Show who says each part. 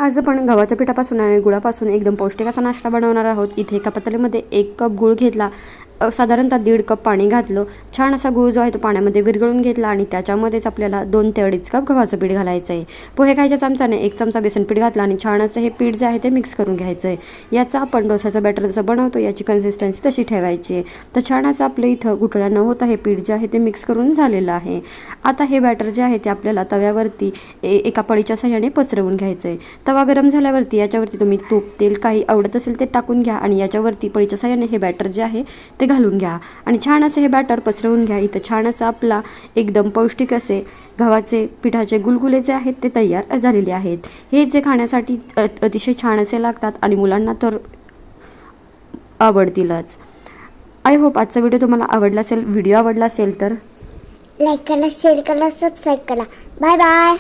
Speaker 1: आज आपण गव्हाच्या पिठापासून आणि गुळापासून एकदम पौष्टिक असा नाश्ता बनवणार आहोत। इथे एका पातेल्यामध्ये 1 कप गूळ घेतला, साधारणतः 1.5 कप पाणी घातलं। छान असा गूळ जो आहे तो पाण्यामध्ये विरघळून घेतला आणि त्याच्यामध्येच आपल्याला 2 ते 2.5 कप गव्हाचं पीठ घालायचं आहे। पोहे खायच्या चमच्याने 1 चमचा बेसन पीठ घातला आणि छान असं हे पीठ जे आहे ते मिक्स करून घ्यायचं आहे। याचा आपण डोसाचं बॅटर जसं बनवतो याची कन्सिस्टन्सी तशी ठेवायची आहे। तर छान असं आपलं इथं गुठळ्या न होता हे पीठ जे आहे ते मिक्स करून झालेलं आहे। आता हे बॅटर जे आहे ते आपल्याला तव्यावरती एका पळीच्या साहाय्याने पसरवून घ्यायचं आहे। तवा गरम झाल्यावरती याच्यावरती तुम्ही तूप, तेल काही आवडत असेल ते टाकून घ्या आणि याच्यावरती पळीच्या साहाय्याने हे बॅटर जे आहे ते घालून घ्या आणि छान असे हे बॅटर पसरवून घ्या। इथं छान असं आपला एकदम पौष्टिक असे गव्हाचे पिठाचे गुलगुले जे आहेत ते तयार झालेले आहेत। हे जे खाण्यासाठी अतिशय छान असे लागतात आणि मुलांना तर आवडतीलच। आय होप आजचा व्हिडिओ तुम्हाला आवडला असेल। व्हिडिओ आवडला असेल तर
Speaker 2: लाईक करा, शेअर करा, सबस्क्राईब करा। Bye bye.